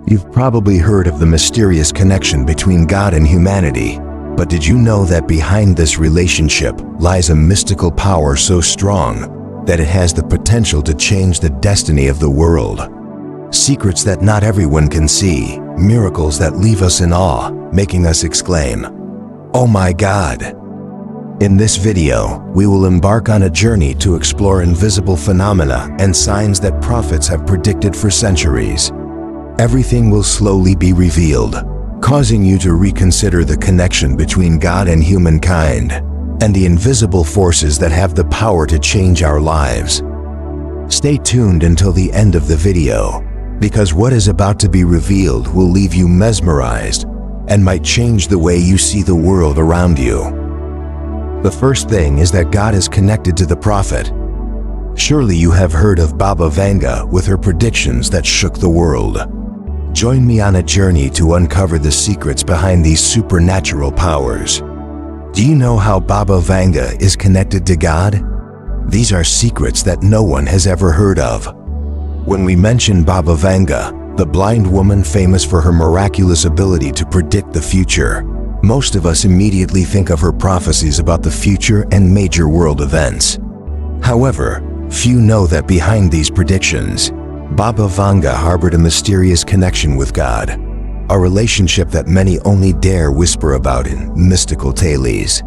You've probably heard of the mysterious connection between God and humanity, but did you know that behind this relationship lies a mystical power so strong that it has the potential to change the destiny of the world? Secrets that not everyone can see, miracles that leave us in awe, making us exclaim, "Oh my God!" In this video, we will embark on a journey to explore invisible phenomena and signs that prophets have predicted for centuries. Everything will slowly be revealed, causing you to reconsider the connection between God and humankind, and the invisible forces that have the power to change our lives. Stay tuned until the end of the video, because what is about to be revealed will leave you mesmerized and might change the way you see the world around you. The first thing is that God is connected to the prophet. Surely you have heard of Baba Vanga with her predictions that shook the world. Join me on a journey to uncover the secrets behind these supernatural powers. Do you know how Baba Vanga is connected to God? These are secrets that no one has ever heard of. When we mention Baba Vanga, the blind woman famous for her miraculous ability to predict the future, most of us immediately think of her prophecies about the future and major world events. However, few know that behind these predictions, Baba Vanga harbored a mysterious connection with God, a relationship that many only dare whisper about in mystical tales.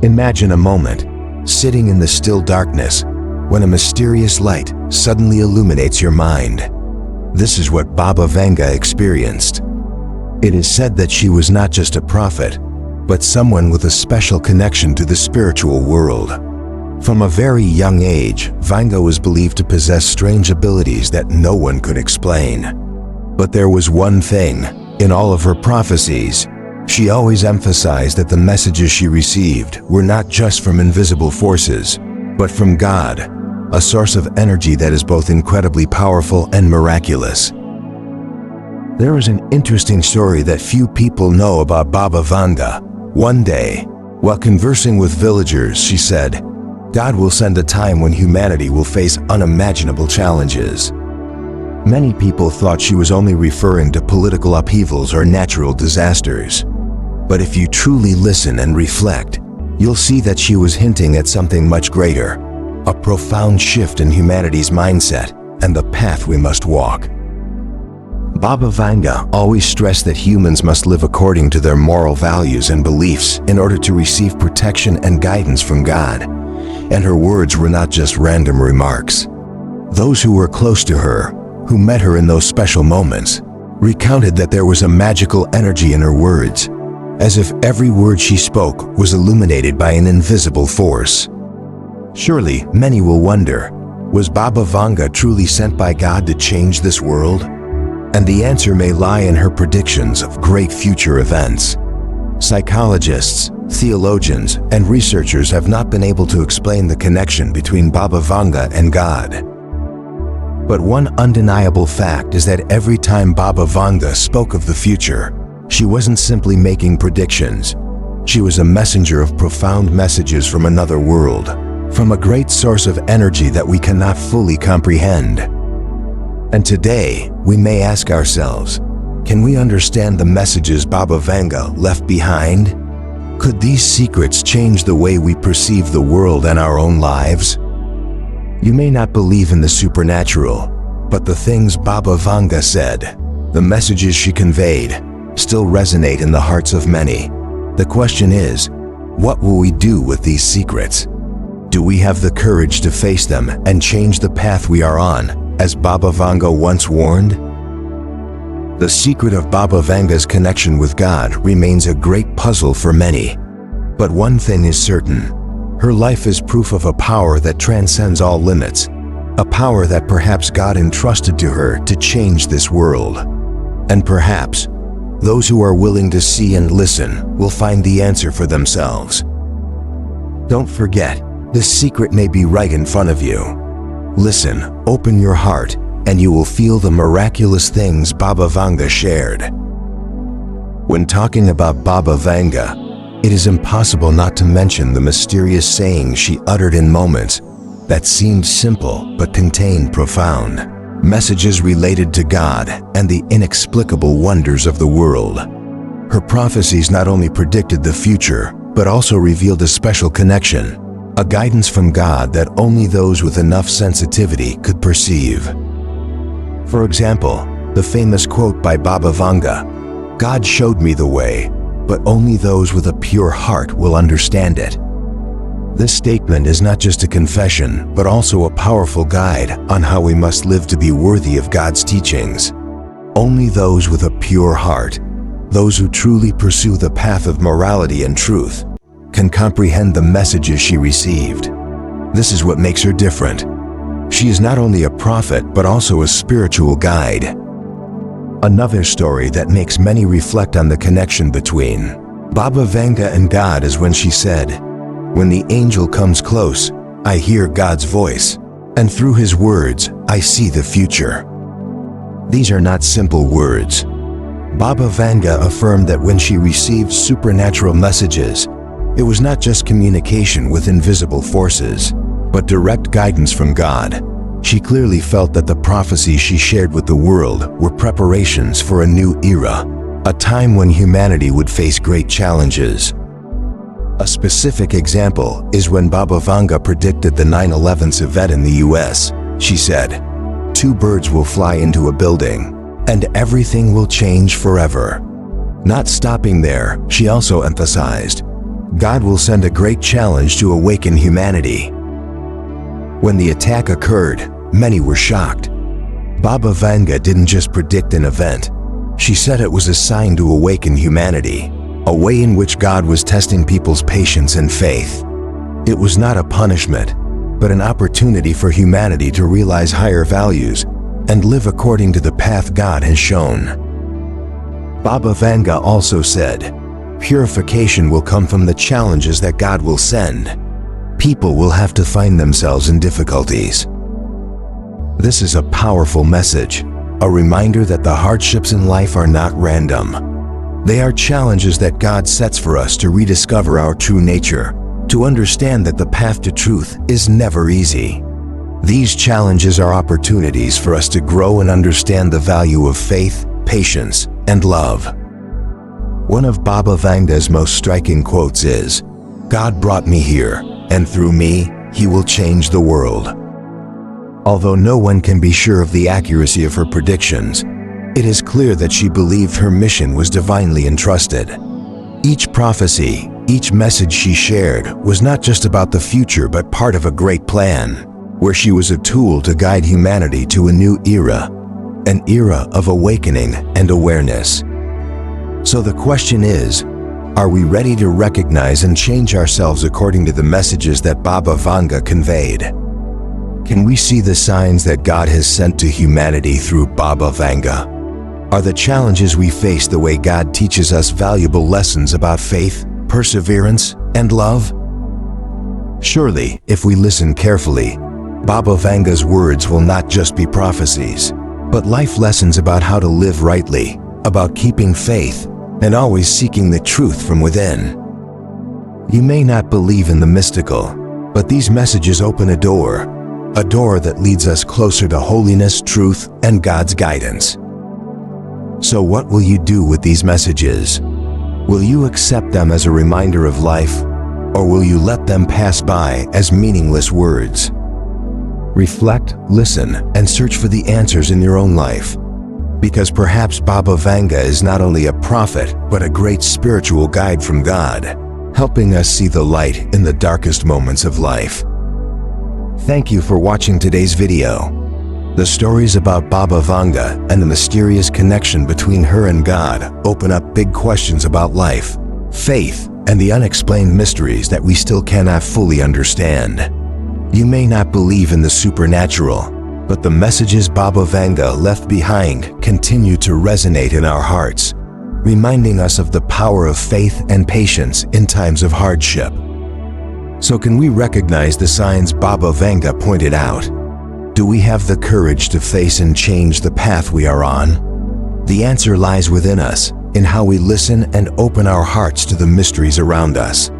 Imagine a moment, sitting in the still darkness, when a mysterious light suddenly illuminates your mind. This is what Baba Vanga experienced. It is said that she was not just a prophet, but someone with a special connection to the spiritual world. From a very young age, Vanga was believed to possess strange abilities that no one could explain. But there was one thing: in all of her prophecies, she always emphasized that the messages she received were not just from invisible forces, but from God, a source of energy that is both incredibly powerful and miraculous. There is an interesting story that few people know about Baba Vanga. One day, while conversing with villagers, she said, "God will send a time when humanity will face unimaginable challenges." Many people thought she was only referring to political upheavals or natural disasters. But if you truly listen and reflect, you'll see that she was hinting at something much greater, a profound shift in humanity's mindset and the path we must walk. Baba Vanga always stressed that humans must live according to their moral values and beliefs in order to receive protection and guidance from God. And her words were not just random remarks. Those who were close to her, who met her in those special moments, recounted that there was a magical energy in her words, as if every word she spoke was illuminated by an invisible force. Surely, many will wonder, was Baba Vanga truly sent by God to change this world? And the answer may lie in her predictions of great future events. Psychologists, theologians, and researchers have not been able to explain the connection between Baba Vanga and God. But one undeniable fact is that every time Baba Vanga spoke of the future, she wasn't simply making predictions. She was a messenger of profound messages from another world, from a great source of energy that we cannot fully comprehend. And today, we may ask ourselves, can we understand the messages Baba Vanga left behind? Could these secrets change the way we perceive the world and our own lives? You may not believe in the supernatural, but the things Baba Vanga said, the messages she conveyed, still resonate in the hearts of many. The question is, what will we do with these secrets? Do we have the courage to face them and change the path we are on, as Baba Vanga once warned? The secret of Baba Vanga's connection with God remains a great puzzle for many. But one thing is certain: her life is proof of a power that transcends all limits, a power that perhaps God entrusted to her to change this world. And perhaps those who are willing to see and listen will find the answer for themselves. Don't forget, this secret may be right in front of you. Listen, open your heart, and you will feel the miraculous things Baba Vanga shared. When talking about Baba Vanga, it is impossible not to mention the mysterious sayings she uttered in moments that seemed simple but contained profound. messages related to God and the inexplicable wonders of the world. Her prophecies not only predicted the future, but also revealed a special connection, a guidance from God that only those with enough sensitivity could perceive. For example, the famous quote by Baba Vanga, "God showed me the way, but only those with a pure heart will understand it." This statement is not just a confession, but also a powerful guide on how we must live to be worthy of God's teachings. Only those with a pure heart, those who truly pursue the path of morality and truth, can comprehend the messages she received. This is what makes her different. She is not only a prophet, but also a spiritual guide. Another story that makes many reflect on the connection between Baba Vanga and God is when she said, "When the angel comes close, I hear God's voice, and through his words, I see the future." These are not simple words. Baba Vanga affirmed that when she received supernatural messages, it was not just communication with invisible forces, but direct guidance from God. She clearly felt that the prophecies she shared with the world were preparations for a new era, a time when humanity would face great challenges. A specific example is when Baba Vanga predicted the 9/11 event in the US. She said, "Two birds will fly into a building, and everything will change forever." Not stopping there, she also emphasized, God will send a great challenge to awaken humanity. When the attack occurred, many were shocked. Baba Vanga didn't just predict an event. She said it was a sign to awaken humanity, a way in which God was testing people's patience and faith. It was not a punishment, but an opportunity for humanity to realize higher values and live according to the path God has shown. Baba Vanga also said, "Purification will come from the challenges that God will send. People will have to find themselves in difficulties." This is a powerful message, a reminder that the hardships in life are not random. They are challenges that God sets for us to rediscover our true nature, to understand that the path to truth is never easy. These challenges are opportunities for us to grow and understand the value of faith, patience, and love. One of Baba Vanga's most striking quotes is, "God brought me here, and through me, he will change the world." Although no one can be sure of the accuracy of her predictions, it is clear that she believed her mission was divinely entrusted. Each prophecy, each message she shared was not just about the future but part of a great plan, where she was a tool to guide humanity to a new era, an era of awakening and awareness. So the question is, are we ready to recognize and change ourselves according to the messages that Baba Vanga conveyed? Can we see the signs that God has sent to humanity through Baba Vanga? Are the challenges we face the way God teaches us valuable lessons about faith, perseverance, and love? Surely, if we listen carefully, Baba Vanga's words will not just be prophecies, but life lessons about how to live rightly, about keeping faith, and always seeking the truth from within. You may not believe in the mystical, but these messages open a door that leads us closer to holiness, truth, and God's guidance. So what will you do with these messages? Will you accept them as a reminder of life, or will you let them pass by as meaningless words? Reflect, listen, and search for the answers in your own life. Because perhaps Baba Vanga is not only a prophet, but a great spiritual guide from God, helping us see the light in the darkest moments of life. Thank you for watching today's video. The stories about Baba Vanga and the mysterious connection between her and God open up big questions about life, faith, and the unexplained mysteries that we still cannot fully understand. You may not believe in the supernatural, but the messages Baba Vanga left behind continue to resonate in our hearts, reminding us of the power of faith and patience in times of hardship. So can we recognize the signs Baba Vanga pointed out? Do we have the courage to face and change the path we are on? The answer lies within us, in how we listen and open our hearts to the mysteries around us.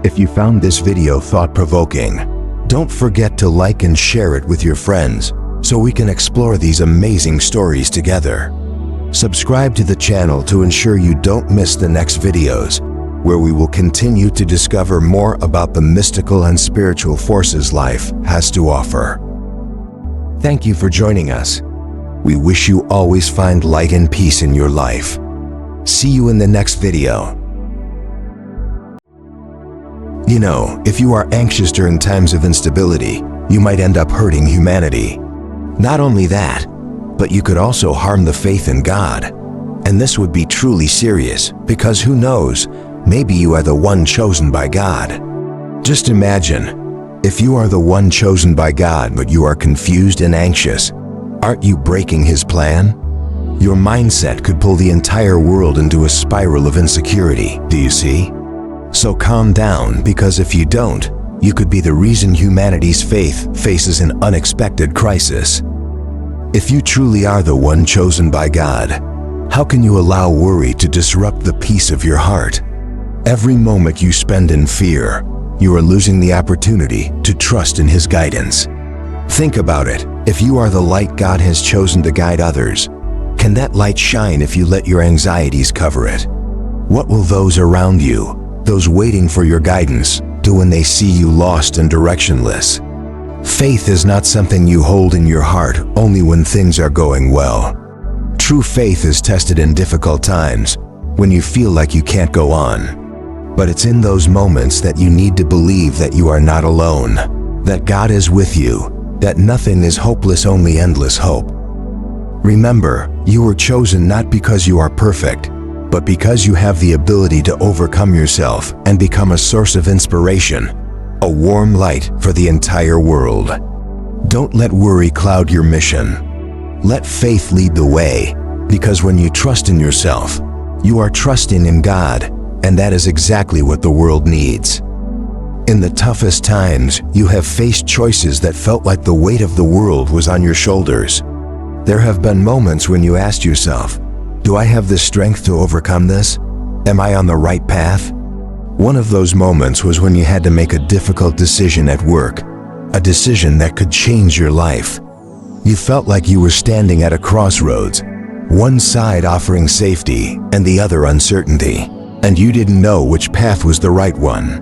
If you found this video thought-provoking, don't forget to like and share it with your friends, so we can explore these amazing stories together. Subscribe to the channel to ensure you don't miss the next videos, where we will continue to discover more about the mystical and spiritual forces life has to offer. Thank you for joining us. We wish you always find light and peace in your life. See you in the next video. You know, if you are anxious during times of instability, you might end up hurting humanity. Not only that, but you could also harm the faith in God. And this would be truly serious, because who knows, maybe you are the one chosen by God. Just imagine, if you are the one chosen by God but you are confused and anxious, aren't you breaking His plan? Your mindset could pull the entire world into a spiral of insecurity, do you see? So calm down, because if you don't, you could be the reason humanity's faith faces an unexpected crisis. If you truly are the one chosen by God, how can you allow worry to disrupt the peace of your heart? Every moment you spend in fear, you are losing the opportunity to trust in His guidance. Think about it. If you are the light God has chosen to guide others, can that light shine if you let your anxieties cover it? What will those around you, those waiting for your guidance, do when they see you lost and directionless? Faith is not something you hold in your heart only when things are going well. True faith is tested in difficult times, when you feel like you can't go on. But it's in those moments that you need to believe that you are not alone, that God is with you, that nothing is hopeless, only endless hope. Remember, you were chosen not because you are perfect, but because you have the ability to overcome yourself and become a source of inspiration, a warm light for the entire world. Don't let worry cloud your mission. Let faith lead the way, because when you trust in yourself, you are trusting in God, and that is exactly what the world needs. In the toughest times, you have faced choices that felt like the weight of the world was on your shoulders. There have been moments when you asked yourself, do I have the strength to overcome this? Am I on the right path? One of those moments was when you had to make a difficult decision at work, a decision that could change your life. You felt like you were standing at a crossroads, one side offering safety and the other uncertainty, and you didn't know which path was the right one.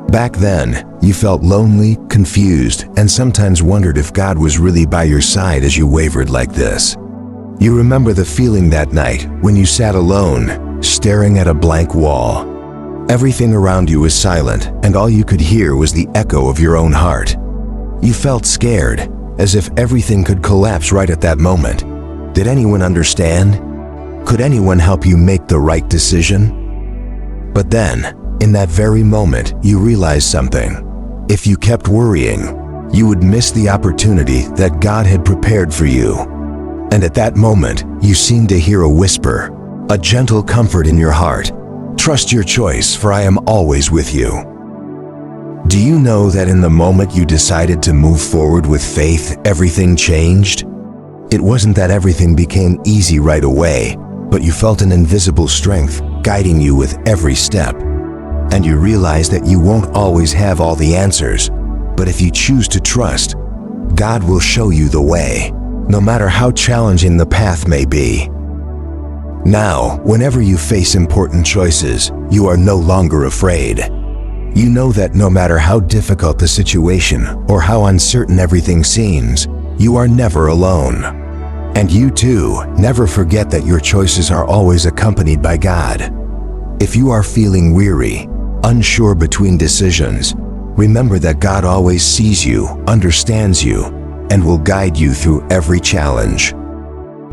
Back then, you felt lonely, confused, and sometimes wondered if God was really by your side as you wavered like this. You remember the feeling that night when you sat alone, staring at a blank wall. Everything around you was silent, and all you could hear was the echo of your own heart. You felt scared, as if everything could collapse right at that moment. Did anyone understand? Could anyone help you make the right decision? But then, in that very moment, you realized something. If you kept worrying, you would miss the opportunity that God had prepared for you. And at that moment, you seemed to hear a whisper, a gentle comfort in your heart. Trust your choice, for I am always with you. Do you know that in the moment you decided to move forward with faith, everything changed? It wasn't that everything became easy right away, but you felt an invisible strength guiding you with every step. And you realized that you won't always have all the answers, but if you choose to trust, God will show you the way, no matter how challenging the path may be. Now, whenever you face important choices, you are no longer afraid. You know that no matter how difficult the situation or how uncertain everything seems, you are never alone. And you too, never forget that your choices are always accompanied by God. If you are feeling weary, unsure between decisions, remember that God always sees you, understands you, and will guide you through every challenge.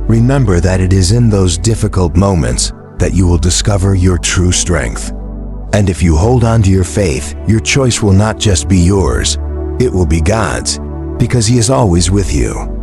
Remember that it is in those difficult moments that you will discover your true strength. And if you hold on to your faith, your choice will not just be yours, it will be God's, because He is always with you.